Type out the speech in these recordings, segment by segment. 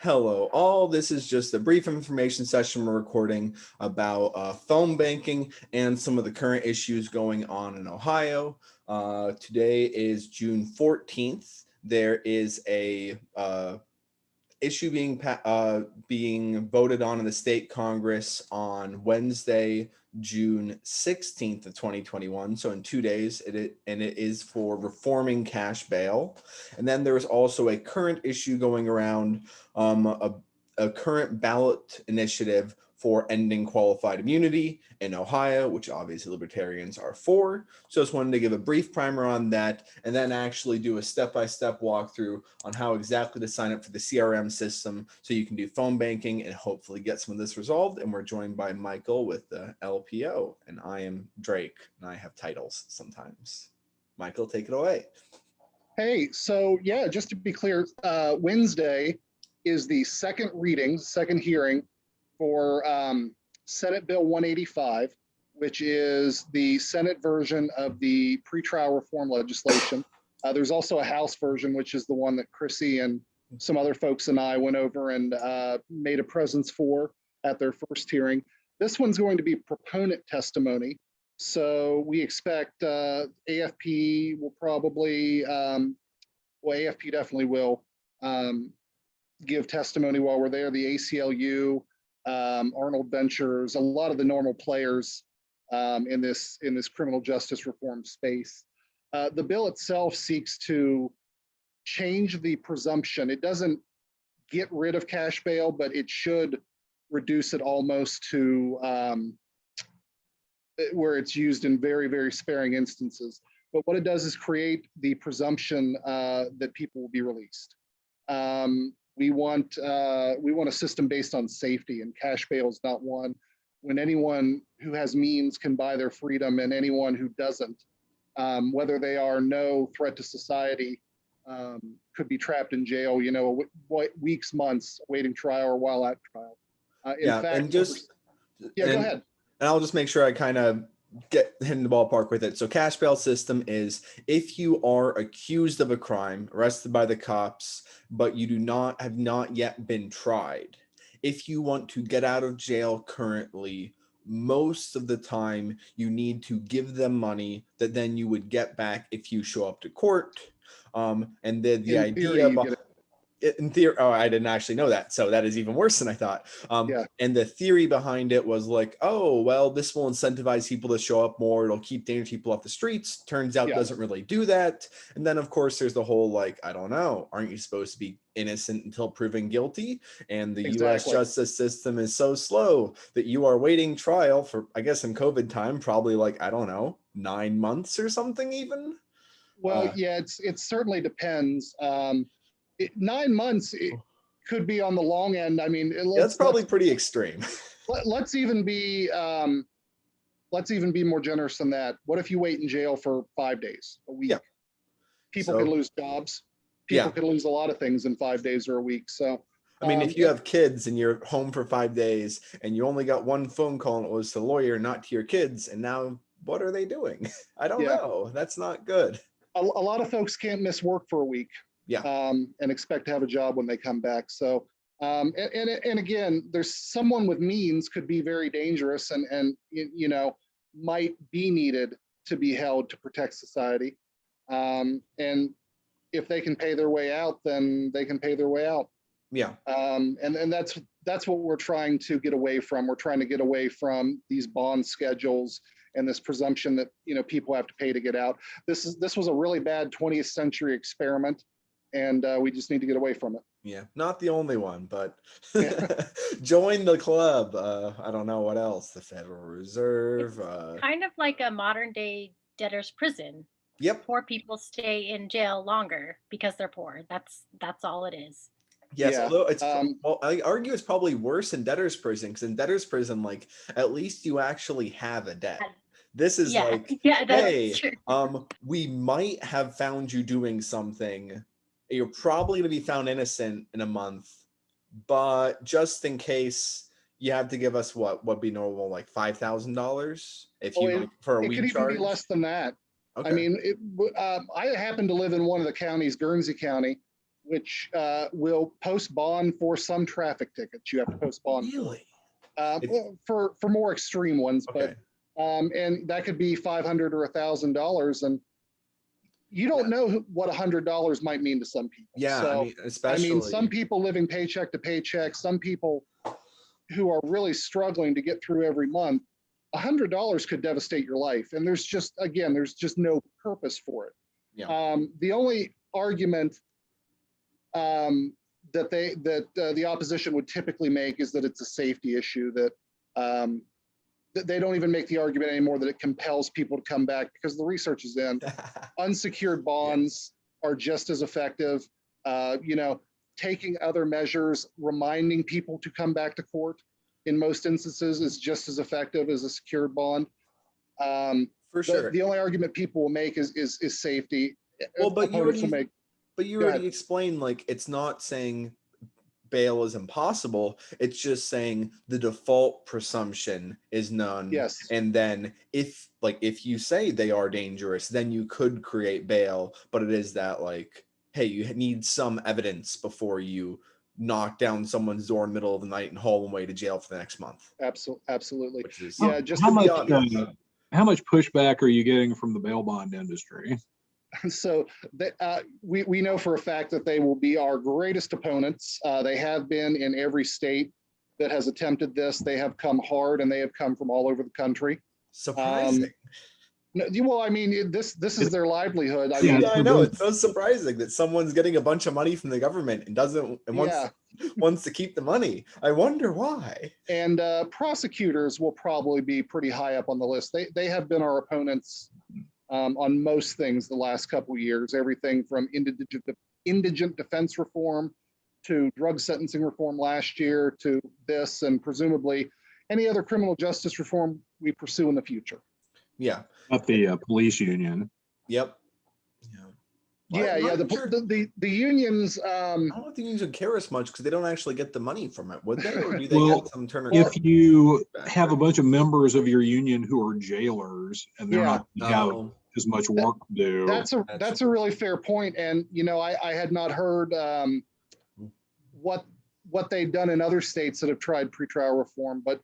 Hello all, this is just a brief information session we're recording about phone banking and some of the current issues going on in Ohio. Today is June 14th. There is a issue being voted on in the state Congress on Wednesday, June 16th of 2021. So in 2 days, it is for reforming cash bail. And then there's also a current issue going around, a current ballot initiative for ending qualified immunity in Ohio, which obviously libertarians are for. So just wanted to give a brief primer on that and then actually do a step-by-step walkthrough on how exactly to sign up for the CRM system so you can do phone banking and hopefully get some of this resolved. And we're joined by Michael with the LPO, and I am Drake, and I have titles sometimes. Michael, take it away. Hey, so yeah, just to be clear, Wednesday is the second hearing for Senate Bill 185, which is the Senate version of the pretrial reform legislation. There's also a House version, which is the one that Chrissy and some other folks and I went over and made a presence for at their first hearing. This one's going to be proponent testimony. So we expect AFP will probably, AFP definitely will give testimony while we're there. The ACLU, Arnold Ventures, a lot of the normal players in this criminal justice reform space. The bill itself seeks to change the presumption. It doesn't get rid of cash bail, but it should reduce it almost to where it's used in very, very sparing instances. But what it does is create the presumption that people will be released. We want a system based on safety, and cash bail is not one. When anyone who has means can buy their freedom, and anyone who doesn't, whether they are no threat to society, could be trapped in jail, weeks, months, awaiting trial or while at trial. Go ahead. And I'll just make sure I kind of get in the ballpark with it. So cash bail system is if you are accused of a crime, arrested by the cops, but you have not yet been tried. If you want to get out of jail currently, most of the time you need to give them money that then you would get back if you show up to court. And then the idea in theory, I didn't actually know that. So that is even worse than I thought. And the theory behind it was like, oh, well, this will incentivize people to show up more. It'll keep dangerous people off the streets. Turns out doesn't really do that. And then, of course, there's the whole, like, I don't know, aren't you supposed to be innocent until proven guilty? And the U.S. justice system is so slow that you are waiting trial for, I guess, in COVID time, probably like, I don't know, 9 months or something even. Well, it certainly depends. 9 months it could be on the long end. I mean, that's probably pretty extreme. Let's even be more generous than that. What if you wait in jail for 5 days, a week? People can lose jobs. People can lose a lot of things in 5 days or a week. So, I mean, if you have kids and you're home for 5 days and you only got one phone call and it was to the lawyer, not to your kids, and now what are they doing? I don't know. That's not good. A lot of folks can't miss work for a week. And expect to have a job when they come back. So, and again, there's someone with means could be very dangerous and might be needed to be held to protect society. And if they can pay their way out, then they can pay their way out. And that's what we're trying to get away from. We're trying to get away from these bond schedules and this presumption that people have to pay to get out. This was a really bad 20th century experiment. And we just need to get away from it. Yeah, not the only one, but join the club. I don't know what else. The Federal Reserve. It's kind of like a modern day debtor's prison. Yep. Poor people stay in jail longer because they're poor. That's all it is. Yes, although it's I argue it's probably worse in debtor's prison, because in debtor's prison, like, at least you actually have a debt. This is hey, we might have found you doing something. You're probably going to be found innocent in a month, but just in case, you have to give us what would be normal, like $5,000 for a week. It could even be less than that. Okay. I mean, I happen to live in one of the counties, Guernsey County, which will post bond for some traffic tickets. You have to post bond Really? for more extreme ones, Okay. but and that could be $500 or $1,000, and you don't know what $100 might mean to some people. Yeah, So, I mean, especially some people living paycheck to paycheck, some people who are really struggling to get through every month, $100 could devastate your life. And there's just no purpose for it. Yeah. The only argument that the opposition would typically make is that it's a safety issue, that they don't even make the argument anymore that it compels people to come back, because the research is in. Unsecured bonds are just as effective. Taking other measures, reminding people to come back to court in most instances is just as effective as a secured bond. For sure. The only argument people will make is safety. Well, but you Go already ahead. explained, like, it's not saying bail is impossible. It's just saying the default presumption is none. Yes. And then if you say they are dangerous, then you could create bail. But it is that, like, hey, you need some evidence before you knock down someone's door in the middle of the night and haul them away to jail for the next month. Absolutely. Which is, Yeah, just how to be much honest. how much pushback are you getting from the bail bond industry? So we know for a fact that they will be our greatest opponents. They have been in every state that has attempted this. They have come hard, and they have come from all over the country. surprising. No, well, I mean, this is their livelihood. I Yeah, mean, Yeah, I know. It's so surprising that someone's getting a bunch of money from the government and wants to keep the money. I wonder why. and prosecutors will probably be pretty high up on the list. They have been our opponents on most things the last couple of years. Everything from indigent defense reform to drug sentencing reform last year to this, and presumably any other criminal justice reform we pursue in the future. Yeah. At the police union. Yep. Yeah. The unions. I don't know if the unions would care as much because they don't actually get the money from it, would they? Or do they Well, get some turn? If you have a bunch of members of your union who are jailers and they're not going to have as much work to do. That's a really fair point. And I had not heard what they've done in other states that have tried pretrial reform, but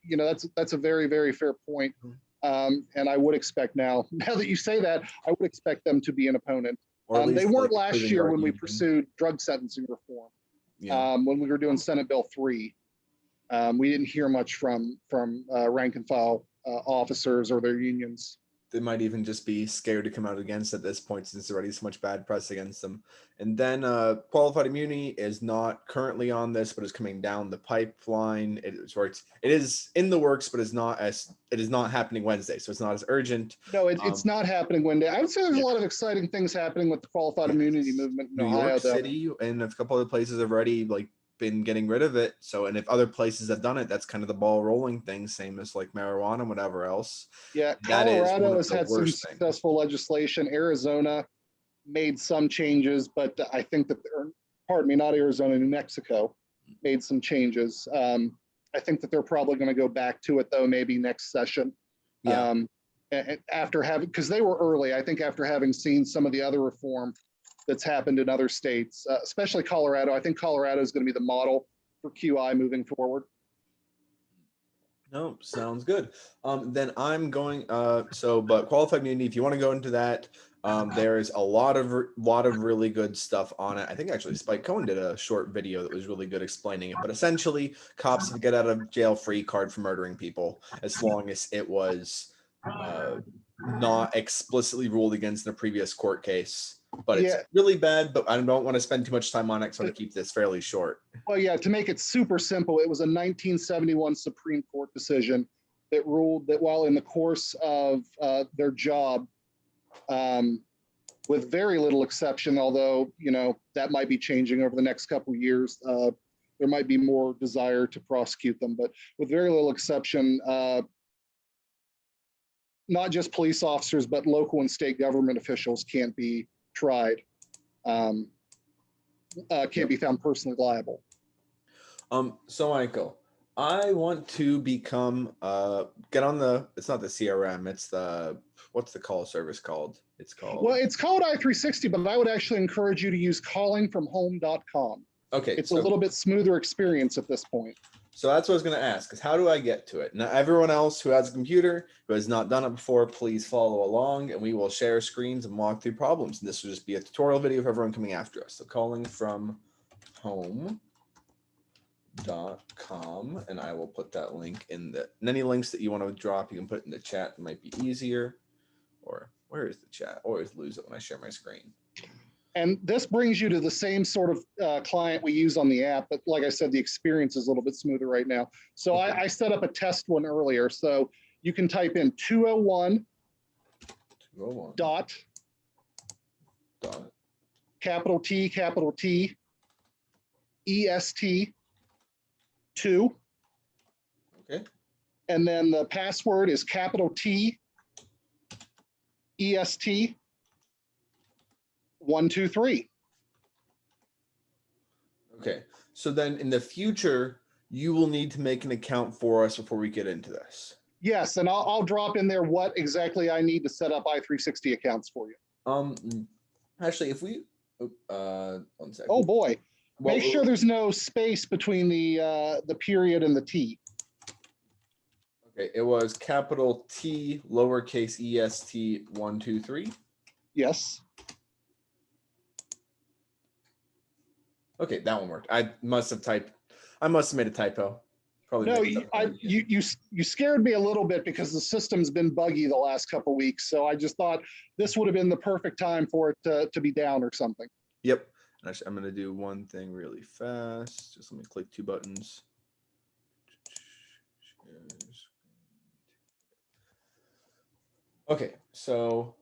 that's a very, very fair point. And I would expect now that you say that, I would expect them to be an opponent. They weren't last year when we pursued drug sentencing reform. When we were doing Senate Bill 3, we didn't hear much from rank and file officers or their unions. They might even just be scared to come out against at this point, since there's already so much bad press against them. And then qualified immunity is not currently on this, but is coming down the pipeline. It is in the works, but it is not happening Wednesday, so it's not as urgent. No, it's not happening Wednesday. I would say there's a lot of exciting things happening with the qualified immunity movement in Ohio. New York City and a couple other places have already been getting rid of it. So, and if other places have done it, that's kind of the ball rolling thing, same as like marijuana and whatever else. Yeah, Colorado has had some successful legislation. Arizona made some changes, but I think that not Arizona, New Mexico made some changes. I think that they're probably going to go back to it though, maybe next session. Yeah. Because they were early, I think after having seen some of the other reform that's happened in other states, especially Colorado. I think Colorado is going to be the model for QI moving forward. No, sounds good. Then I'm going. But qualified immunity, if you want to go into that, there is a lot of really good stuff on it. I think actually Spike Cohen did a short video that was really good explaining it. But essentially, cops have a get out of jail free card for murdering people, as long as it was not explicitly ruled against in a previous court case. But it's really bad, but I don't want to spend too much time on it, so I'm going to keep this fairly short. Well, yeah, to make it super simple, it was a 1971 Supreme Court decision that ruled that while in the course of their job, with very little exception, although, that might be changing over the next couple of years, there might be more desire to prosecute them, but with very little exception, not just police officers, but local and state government officials can't be tried, can't be found personally liable. So Michael, I want to become get on it's not the CRM, it's what's the call service called? It's called. Well, it's called i360, but I would actually encourage you to use callingfromhome.com. Okay. It's a little bit smoother experience at this point. So that's what I was going to ask, is how do I get to it? Now, everyone else who has a computer, who has not done it before, please follow along, and we will share screens and walk through problems. And this will just be a tutorial video for everyone coming after us. So calling from home.com, and I will put that link in the, and any links that you want to drop, you can put in the chat. It might be easier. Or where is the chat? I always lose it when I share my screen. And this brings you to the same sort of client we use on the app, but like I said, the experience is a little bit smoother right now. So Okay. I set up a test one earlier. So you can type in 201 dot capital T, EST 2. Okay. And then the password is capital T, EST 123. Okay. So then in the future, you will need to make an account for us before we get into this. Yes, and I'll drop in there what exactly I need to set up i360 accounts for you. Actually, if we, 1 second. Oh boy, Well, make sure there's no space between the period and the T. Okay, it was capital T, lowercase est 123. Yes. Okay, that one worked. I must have made a typo. Probably No, mixed up. you scared me a little bit because the system's been buggy the last couple of weeks. So I just thought this would have been the perfect time for it to be down or something. Yep. Actually, I'm gonna do one thing really fast. Just let me click 2 buttons. Okay, so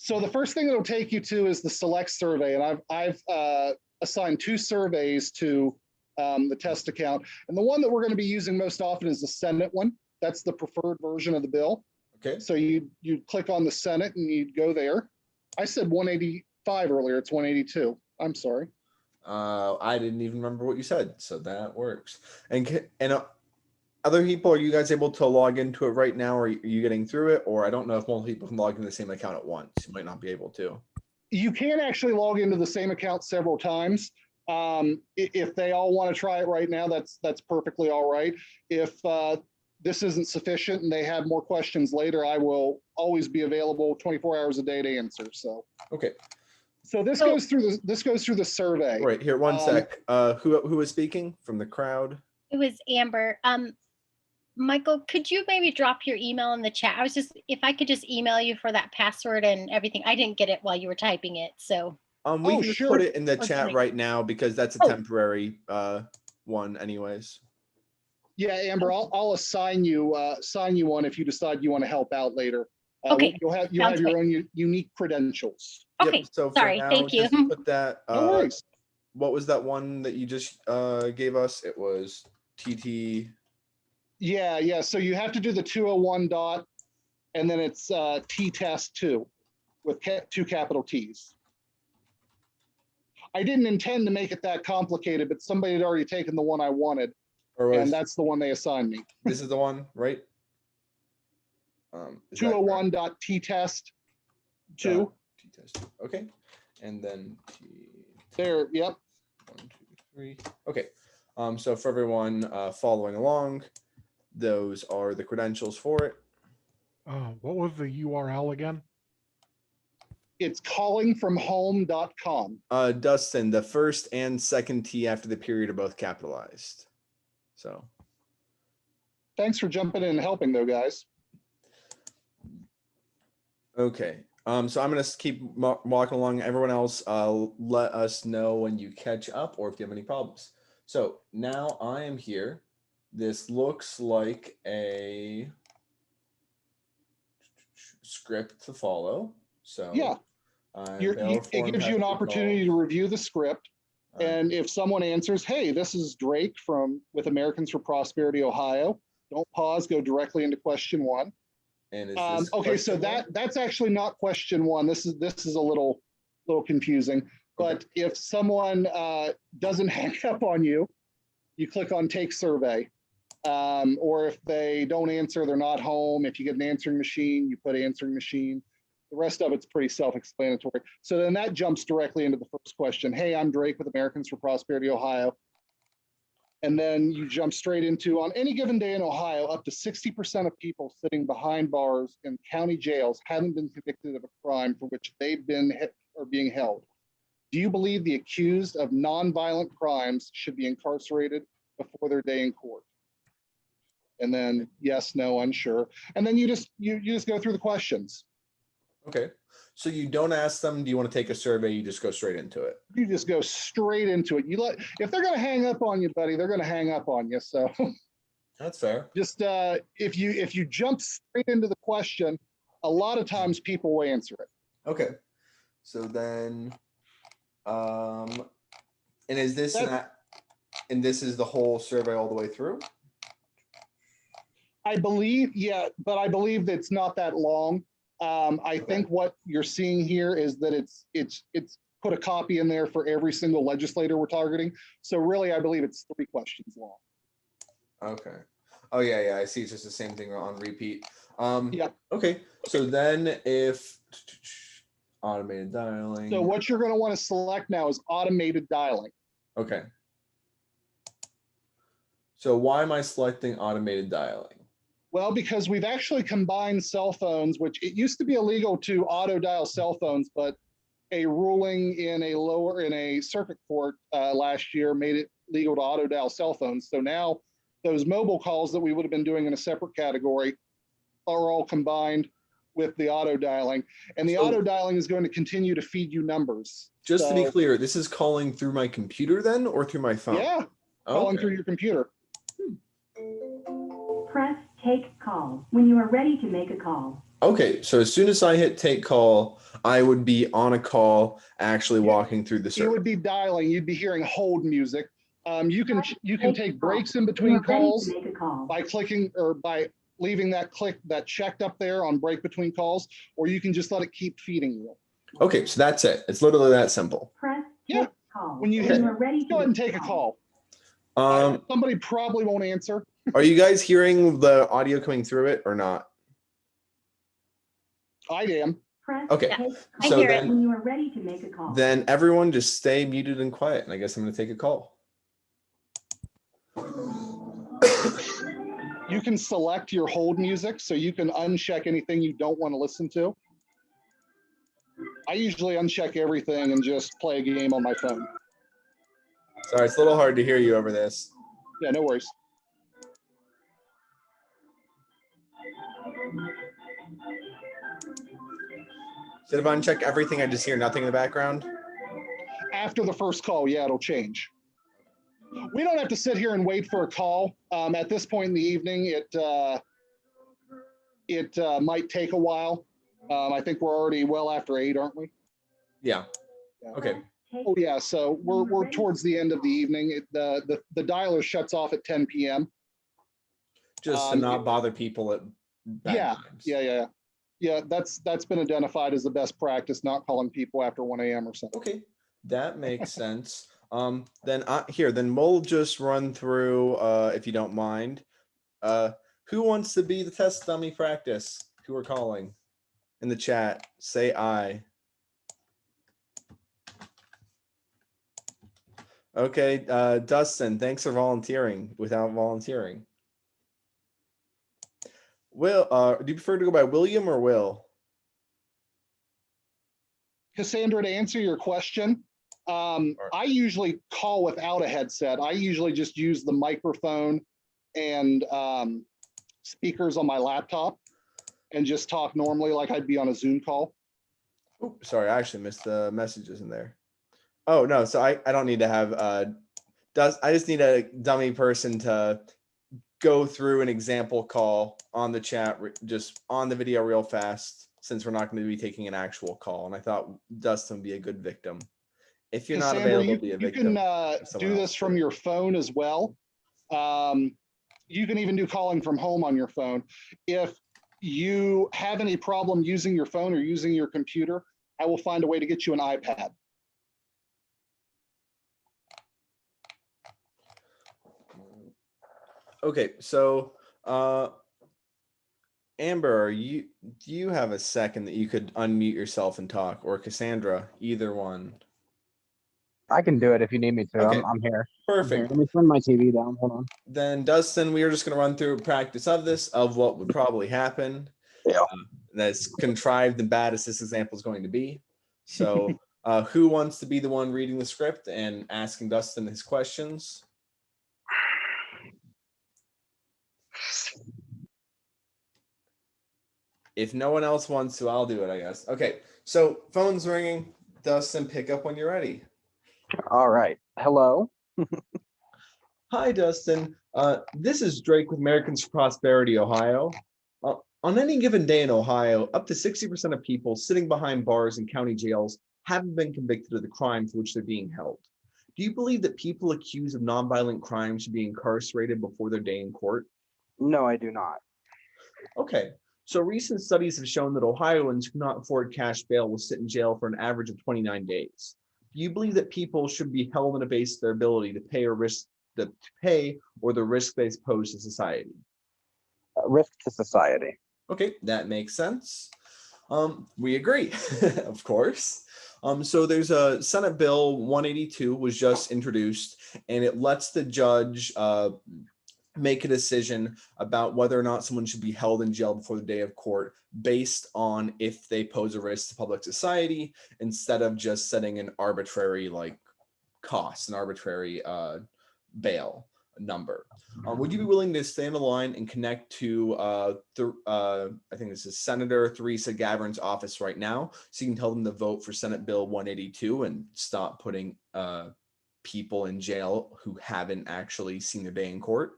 the first thing it'll take you to is the select survey, and I've assigned 2 surveys to the test account, and the one that we're going to be using most often is the Senate one. That's the preferred version of the bill. okay. So you click on the Senate and you'd go there. I said 185 earlier. It's 182. I'm sorry. I didn't even remember what you said, so that works. And other people, are you guys able to log into it right now, or are you getting through it? Or I don't know if multiple people can log into the same account at once. You might not be able to. You can actually log into the same account several times. If they all want to try it right now, that's perfectly all right. If this isn't sufficient and they have more questions later, I will always be available 24 hours a day to answer. So Okay. So this goes through the survey. Right here, one sec. Who was speaking from the crowd? It was Amber. Michael, could you maybe drop your email in the chat? If I could just email you for that password and everything. I didn't get it while you were typing it, so. We can just sure. put it in the chat Okay. right now because that's a temporary one anyways. Yeah, Amber, I'll assign you one if you decide you want to help out later. Okay, You'll have sounds your own unique credentials. Okay, Yep, so sorry, for now, thank you. just put that. No worries. What was that one that you just gave us? It was TT. Yeah. So you have to do the 201 dot, and then it's T-test 2 with 2 capital T's. I didn't intend to make it that complicated, but somebody had already taken the one I wanted, and that's the one they assigned me. This is the one, right? 201.T-test 2. T-test 2. Okay, and then T. There. Yep. 1, 2, 3. Okay. So for everyone following along, those are the credentials for it. What was the URL again? It's callingfromhome.com. Dustin, the first and second T after the period are both capitalized. So Thanks for jumping in and helping, though, guys. okay. So I'm gonna keep walking along. Everyone else, let us know when you catch up or if you have any problems. So now I am here. This looks like a script to follow. So Yeah. It gives you an opportunity to review the script. And if someone answers, hey, this is Drake with Americans for Prosperity, Ohio, don't pause, go directly into question 1. And is this okay, so one? that's actually not question 1. This is a little confusing. But if someone doesn't hang up on you, you click on Take Survey. Or if they don't answer, they're not home. If you get an answering machine, you put answering machine. The rest of it's pretty self-explanatory. So then that jumps directly into the first question. Hey, I'm Drake with Americans for Prosperity, Ohio. And then you jump straight into, on any given day in Ohio, up to 60% of people sitting behind bars in county jails haven't been convicted of a crime for which they've been or being held. Do you believe the accused of nonviolent crimes should be incarcerated before their day in court? And then yes, no, unsure. And then you just go through the questions. Okay. So you don't ask them, do you want to take a survey? You just go straight into it. You just go straight into it. If they're going to hang up on you, buddy, they're going to hang up on you. So That's fair. just if you jump straight into the question, a lot of times people will answer it. Okay. So then, and is this and this is the whole survey all the way through? I believe, yeah, but I believe that it's not that long. I think what you're seeing here is that it's put a copy in there for every single legislator we're targeting. So really, I believe it's 3 questions long. Okay. Oh yeah, I see. It's just the same thing on repeat. Yeah. Okay. So then, if automated dialing. So what you're going to want to select now is automated dialing. Okay. So why am I selecting automated dialing? Well, because we've actually combined cell phones, which it used to be illegal to auto dial cell phones, but a ruling in a circuit court last year made it legal to auto dial cell phones. So now those mobile calls that we would have been doing in a separate category are all combined with the auto dialing. And the auto dialing is going to continue to feed you numbers. Just to be clear, this is calling through my computer then, or through my phone? Yeah, calling through your computer. Press take call when you are ready to make a call. Okay, so as soon as I hit take call, I would be on a call, actually walking through the You circuit. would be dialing. You'd be hearing hold music. You can take breaks in When between you are ready calls to make a call. by clicking or by leaving that checked up there on break between calls, or you can just let it keep feeding you. Okay, so that's it. It's literally that simple. Press Yeah. take call When you are ready to Go ahead and make take a call. Um, Somebody probably won't answer. are you guys hearing the audio coming through it or not? I am. Press Okay, take I so hear then, when you are ready to make a call. then everyone just stay muted and quiet, and I guess I'm going to take a call. You can select your hold music, so you can uncheck anything you don't want to listen to. I usually uncheck everything and just play a game on my phone. Sorry, it's a little hard to hear you over this. Yeah, no worries. So if I uncheck everything, I just hear nothing in the background? After the first call, yeah, it'll change. We don't have to sit here and wait for a call. At this point in the evening, it might take a while. I think we're already well after 8, aren't we? Yeah. Okay. Oh yeah, so we're towards the end of the evening. The dialer shuts off at 10 p.m. Just to not bother people at bad times. Yeah. That's been identified as the best practice, not calling people after 1 a.m. or something. Okay, that makes sense. Then we'll just run through, if you don't mind. Who wants to be the test dummy practice? Who are calling? In the chat, say aye. Okay, Dustin, thanks for volunteering without volunteering. Will, do you prefer to go by William or Will? Cassandra, to answer your question, I usually call without a headset. I usually just use the microphone and speakers on my laptop and just talk normally like I'd be on a Zoom call. Oh, sorry, I actually missed the messages in there. Oh, no, so I don't need to have, I just need a dummy person to go through an example call on the chat, just on the video real fast, since we're not going to be taking an actual call. And I thought Dustin would be a good victim. If you're not Cassandra, available, be a victim. You can do this from your phone as well. You can even do calling from home on your phone. If you have any problem using your phone or using your computer, I will find a way to get you an iPad. Okay, so Amber, do you have a second that you could unmute yourself and talk, or Cassandra, either one? I can do it if you need me to. Okay. I'm here. Perfect. Let me turn my TV down. Hold on. Then Dustin, we are just going to run through a practice of this, of what would probably happen. Yeah. That's contrived and bad as this example is going to be. So who wants to be the one reading the script and asking Dustin his questions? If no one else wants to, I'll do it, I guess. Okay, so phone's ringing. Dustin, pick up when you're ready. All right. Hello. Hi, Dustin. This is Drake with Americans for Prosperity, Ohio. On any given day in Ohio, up to 60% of people sitting behind bars in county jails haven't been convicted of the crime for which they're being held. Do you believe that people accused of nonviolent crimes should be incarcerated before their day in court? No, I do not. Okay, so recent studies have shown that Ohioans who cannot afford cash bail will sit in jail for an average of 29 days. Do you believe that people should be held on a basis of their ability to pay or the risk they pose to society? Risk to society. Okay, that makes sense. We agree, of course. So there's a Senate Bill 182 was just introduced, and it lets the judge make a decision about whether or not someone should be held in jail before the day of court based on if they pose a risk to public society, instead of just setting an arbitrary cost, an arbitrary bail number. Would you be willing to stay on the line and connect to I think this is Senator Theresa Gavern's office right now, so you can tell them to vote for Senate Bill 182 and stop putting people in jail who haven't actually seen their day in court?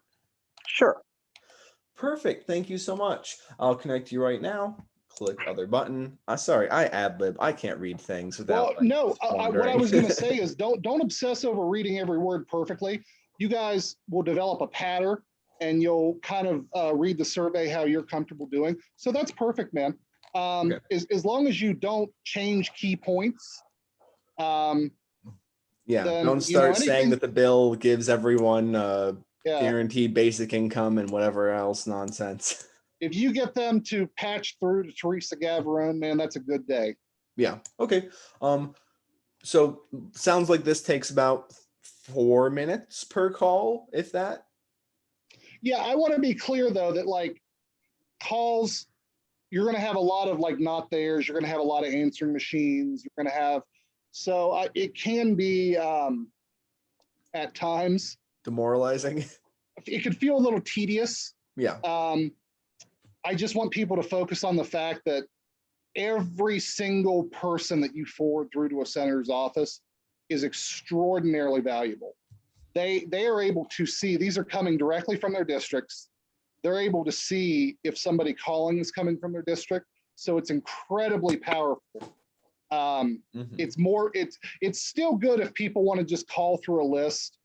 Sure. Perfect. Thank you so much. I'll connect you right now. Click other button. Sorry, I ad-lib. I can't read things without. Well, no, what I wandering. was going to say is don't obsess over reading every word perfectly. You guys will develop a pattern and you'll kind of read the survey how you're comfortable doing. So that's perfect, man. Okay. As long as you don't change key points. Yeah, then, don't start saying that the bill gives everyone Yeah. guaranteed basic income and whatever else nonsense. If you get them to patch through to Theresa Gavron, man, that's a good day. Yeah. Okay. So sounds like this takes about 4 minutes per call, if that. Yeah, I want to be clear though that calls, you're going to have a lot of not theirs. You're going to have a lot of answering machines. You're going to have, so it can be at times Demoralizing. It could feel a little tedious. Yeah. I just want people to focus on the fact that every single person that you forward through to a senator's office is extraordinarily valuable. They are able to see, these are coming directly from their districts. They're able to see if somebody calling is coming from their district. So it's incredibly powerful. It's still good if people want to just call through a list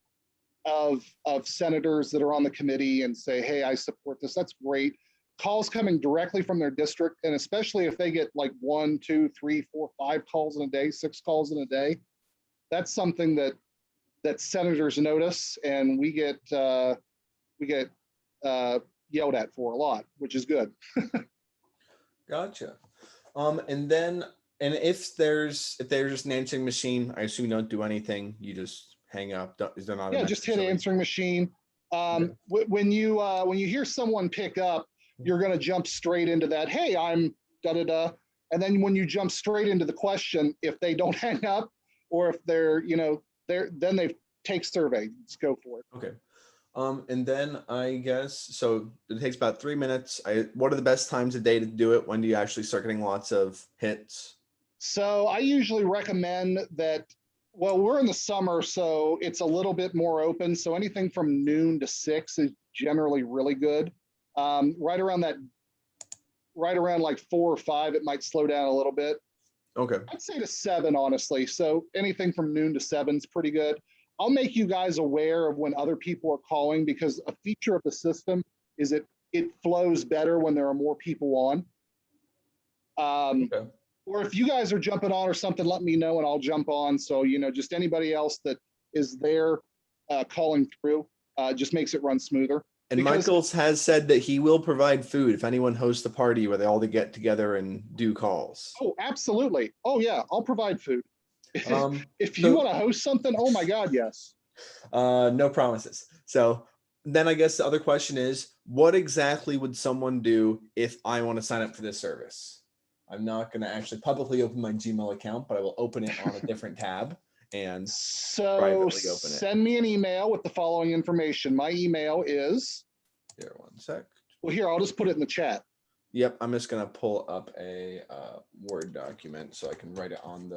of senators that are on the committee and say, hey, I support this. That's great. Calls coming directly from their district, and especially if they get 1, 2, 3, 4, 5 calls in a day, 6 calls in a day, that's something that senators notice, and we get yelled at for a lot, which is good. Gotcha. And if there's just an answering machine, I assume you don't do anything. You just hang up. Is there not? Yeah, just hit answering machine. When you hear someone pick up, you're going to jump straight into that. Hey, I'm da da da. And then when you jump straight into the question, if they don't hang up, or if they're then they take survey. Let's go for it. Okay. And then I guess so. It takes about 3 minutes. What are the best times of day to do it? When do you actually start getting lots of hits? So I usually recommend that. Well, we're in the summer, so it's a little bit more open. So anything from noon to 6 is generally really good. Right around 4 or 5, it might slow down a little bit. Okay. I'd say to 7, honestly. So anything from noon to 7 is pretty good. I'll make you guys aware of when other people are calling, because a feature of the system is it flows better when there are more people on. Okay. Or if you guys are jumping on or something, let me know and I'll jump on. So, just anybody else that is there calling through just makes it run smoother. And Because- Michaels has said that he will provide food if anyone hosts a party where they all get together and do calls. Oh, absolutely. Oh, yeah, I'll provide food. If you so- want to host something, oh my God, yes. No promises. So then I guess the other question is, what exactly would someone do if I want to sign up for this service? I'm not going to actually publicly open my Gmail account, but I will open it on a different tab and So privately open it. send me an email with the following information. My email is, Here, one sec. well, here, I'll just put it in the chat. Yep, I'm just going to pull up a Word document so I can write it on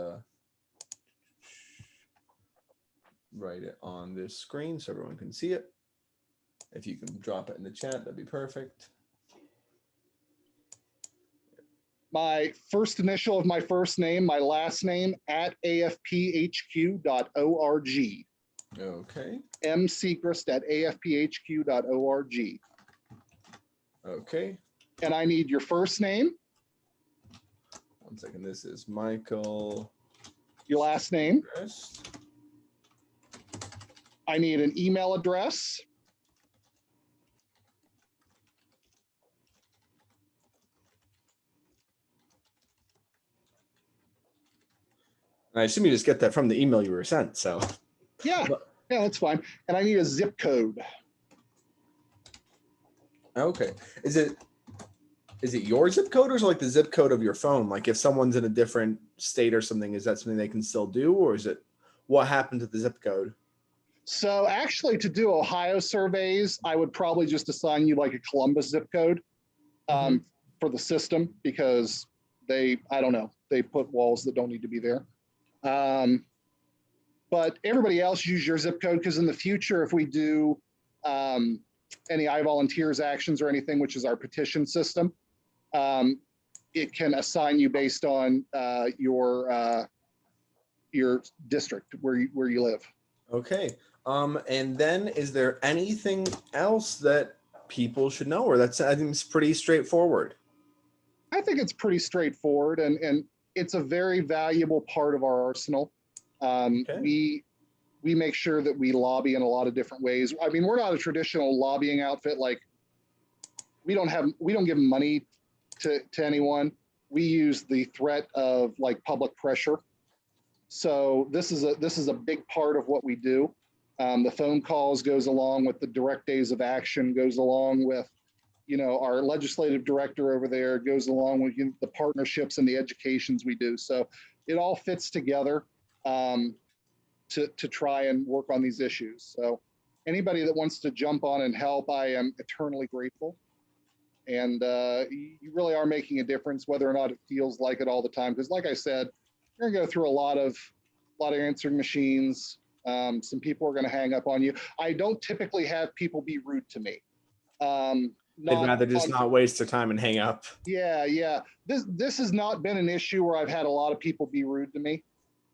this screen so everyone can see it. If you can drop it in the chat, that'd be perfect. My first initial of my first name, my last name at afphq.org. Okay. msegrist@afphq.org. Okay. And I need your first name, 1 second. This is Michael. your last name. Grist. I need an email address. I assume you just get that from the email you were sent. So Yeah, yeah, that's fine. And I need a zip code. okay. Is it your zip code or is it like the zip code of your phone? Like if someone's in a different state or something, is that something they can still do, or is it what happened to the zip code? So actually, to do Ohio surveys, I would probably just assign you like a Columbus zip code for the system, because I don't know, they put walls that don't need to be there. But everybody else use your zip code, because in the future, if we do any iVolunteers actions or anything, which is our petition system, it can assign you based on your district where you live. Okay. And then is there anything else that people should know, or I think it's pretty straightforward? I think it's pretty straightforward, and it's a very valuable part of our arsenal. We make sure that we lobby in a lot of different ways. I mean, we're not a traditional lobbying outfit. Like we don't give money to anyone. We use the threat of like public pressure. So this is a big part of what we do. The phone calls goes along with the direct days of action, goes along with, our legislative director over there, goes along with the partnerships and the educations we do. So it all fits together to try and work on these issues. So anybody that wants to jump on and help, I am eternally grateful. And you really are making a difference, whether or not it feels like it all the time. Because like I said, you're gonna go through a lot of answering machines. Some people are gonna hang up on you. I don't typically have people be rude to me. They'd rather just not waste their time and hang up. Yeah. This has not been an issue where I've had a lot of people be rude to me.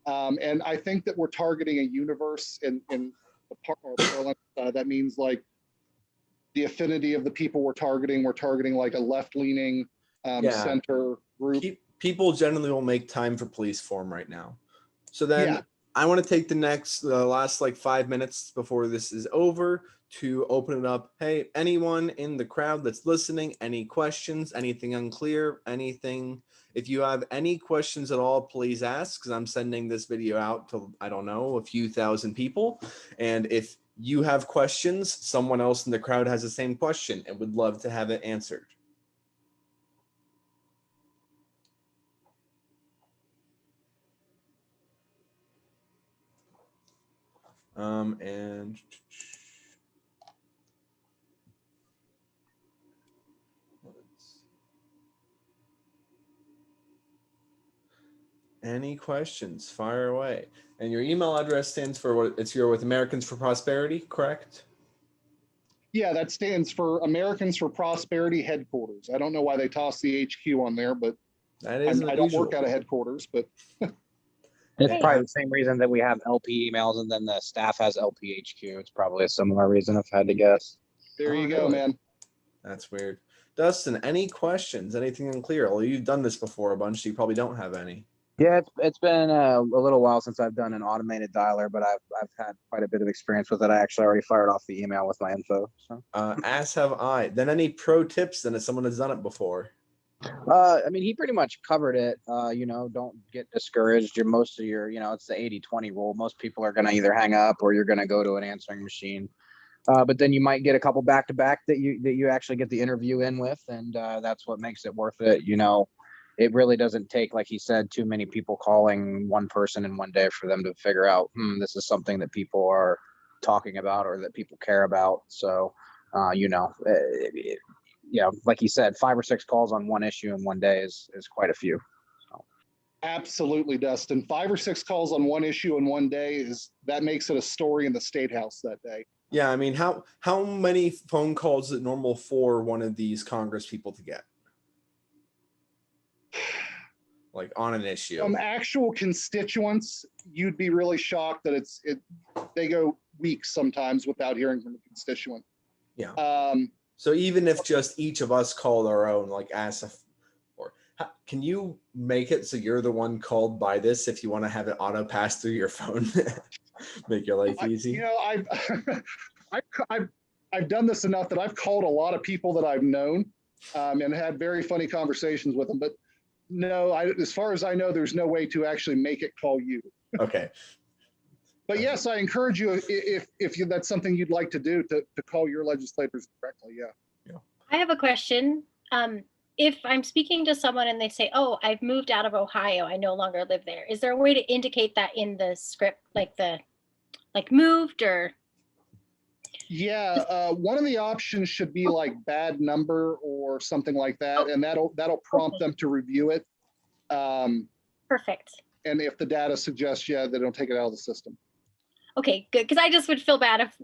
And I think that we're targeting a universe in the parlance. That means like the affinity of the people we're targeting like a left-leaning center group. People generally will make time for police form right now. So then I want to take the last like 5 minutes before this is over to open it up. Hey, anyone in the crowd that's listening, any questions, anything unclear, anything? If you have any questions at all, please ask, because I'm sending this video out to, I don't know, a few thousand people. And if you have questions, someone else in the crowd has the same question and would love to have it answered. And any questions, fire away. And your email address stands for what? It's your with Americans for Prosperity, correct? Yeah, that stands for Americans for Prosperity Headquarters. I don't know why they tossed the HQ on there, but That is I don't work out of headquarters, but It's Hey. probably the same reason that we have LP emails and then the staff has LPHQ. It's probably a similar reason if I had to guess. there you Oh, go, really? man. That's weird. Dustin, any questions? Anything unclear? Well, you've done this before a bunch, so you probably don't have any. Yeah, it's been a little while since I've done an automated dialer, but I've had quite a bit of experience with it. I actually already fired off the email with my info. So, As have I. Then any pro tips then if someone has done it before? I mean, he pretty much covered it. Don't get discouraged. Most of your, it's the 80-20 rule. Most people are going to either hang up or you're going to go to an answering machine. But then you might get a couple back to back that you actually get the interview in with, and that's what makes it worth it. It really doesn't take, like he said, too many people calling one person in one day for them to figure out, this is something that people are talking about or that people care about. So, like he said, 5 or 6 calls on one issue in one day is quite a few. So. Absolutely, Dustin. 5 or 6 calls on one issue in one day that makes it a story in the State House that day. Yeah, I mean, how many phone calls is it normal for one of these Congress people to get? Like on an issue. Actual constituents, you'd be really shocked that they go weeks sometimes without hearing from a constituent. Yeah. So even if just each of us called our own, like can you make it so you're the one called by this if you want to have it auto pass through your phone? Make your life easy. I've done this enough that I've called a lot of people that I've known and had very funny conversations with them. But no, as far as I know, there's no way to actually make it call you. Okay. But yes, I encourage you if that's something you'd like to do to call your legislators directly. Yeah. I have a question. If I'm speaking to someone and they say, "Oh, I've moved out of Ohio. I no longer live there." Is there a way to indicate that in the script, like moved or? Yeah, one of the options should be like bad number or something like that, and that'll prompt them to review it. Perfect. And if the data suggests, they don't take it out of the system. Okay, good. Because I just would feel bad if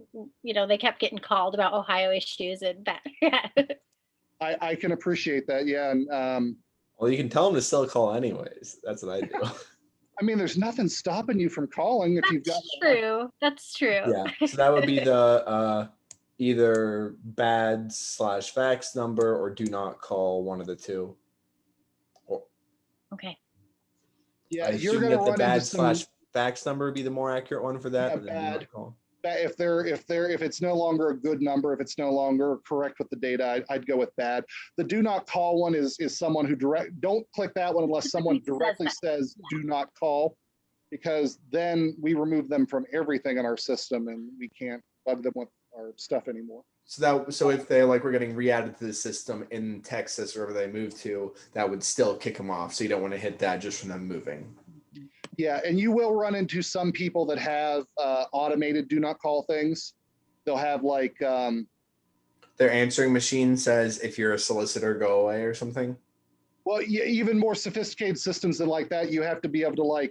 they kept getting called about Ohio issues and that. I can appreciate that. Yeah, and well, you can tell them to still call anyways. That's what I do. I mean, there's nothing stopping you from calling if you've got. True. That's true. Yeah. So that would be the either bad/fax number or do not call, one of the two. Okay. Yeah, you're gonna run the bad/fax number would be the more accurate one for that. Yeah, bad. If it's no longer a good number, if it's no longer correct with the data, I'd go with bad. The do not call one is someone who don't click that one unless someone directly says do not call, because then we remove them from everything in our system and we can't bug them with our stuff anymore. So if they were getting re-added to the system in Texas or wherever they move to, that would still kick them off. So you don't want to hit that just from them moving. Yeah, and you will run into some people that have automated do not call things. They'll have their answering machine says, if you're a solicitor, go away or something. Well, even more sophisticated systems than like that, you have to be able to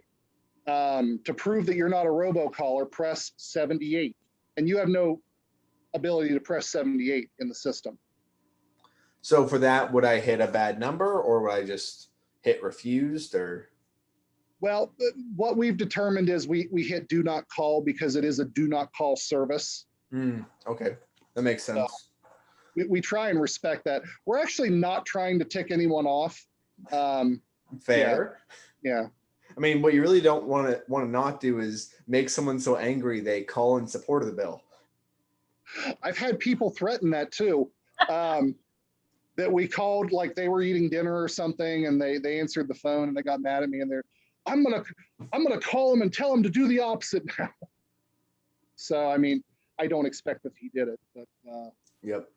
to prove that you're not a robocaller, press 78. And you have no ability to press 78 in the system. So for that, would I hit a bad number or would I just hit refused or? Well, what we've determined is we hit do not call because it is a do not call service. Okay, that makes sense. So we try and respect that. We're actually not trying to tick anyone off. Fair. Yeah. I mean, what you really don't want to not do is make someone so angry they call in support of the bill. I've had people threaten that too. That we called like they were eating dinner or something, and they answered the phone and they got mad at me, and I'm gonna call him and tell him to do the opposite now. So I mean, I don't expect that he did it, but yep.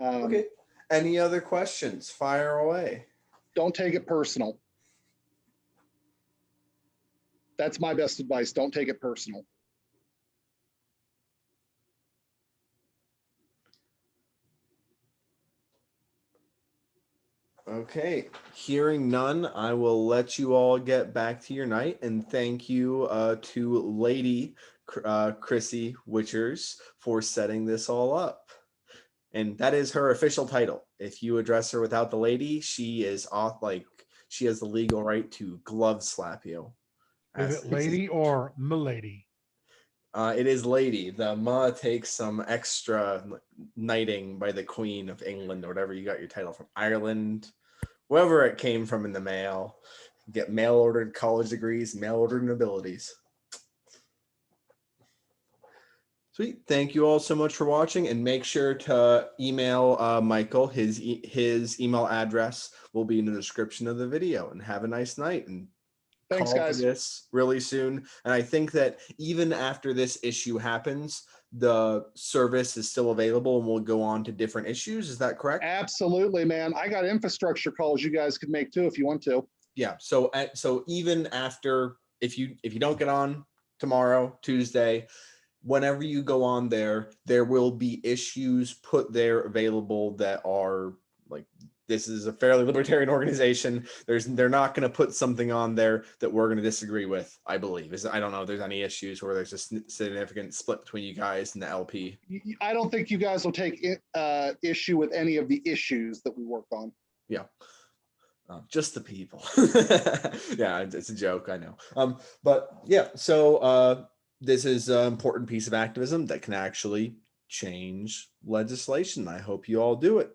Okay. Any other questions? Fire away. Don't take it personal. That's my best advice. Don't take it personal. Okay, hearing none, I will let you all get back to your night, and thank you to Lady Chrissy Witchers for setting this all up. And that is her official title. If you address her without the lady, she is she has the legal right to glove slap you. Is it lady or milady? It is lady. The ma takes some extra knighting by the Queen of England or whatever you got your title from, Ireland, wherever it came from in the mail. get mail ordered college degrees, mail ordered abilities. Sweet. Thank you all so much for watching, and make sure to email Michael. His email address will be in the description of the video. And have a nice night. And Thanks, call guys. for this really soon. And I think that even after this issue happens, the service is still available and we'll go on to different issues. Is that correct? Absolutely, man. I got infrastructure calls you guys could make too if you want to. Yeah. So even after, if you don't get on tomorrow, Tuesday, whenever you go on there, there will be issues put there available that are like, this is a fairly libertarian organization. They're not going to put something on there that we're going to disagree with, I believe. I don't know if there's any issues where there's a significant split between you guys and the LP. I don't think you guys will take issue with any of the issues that we work on. Yeah. Just the people. Yeah, it's a joke, I know. But yeah, so this is an important piece of activism that can actually change legislation. I hope you all do it.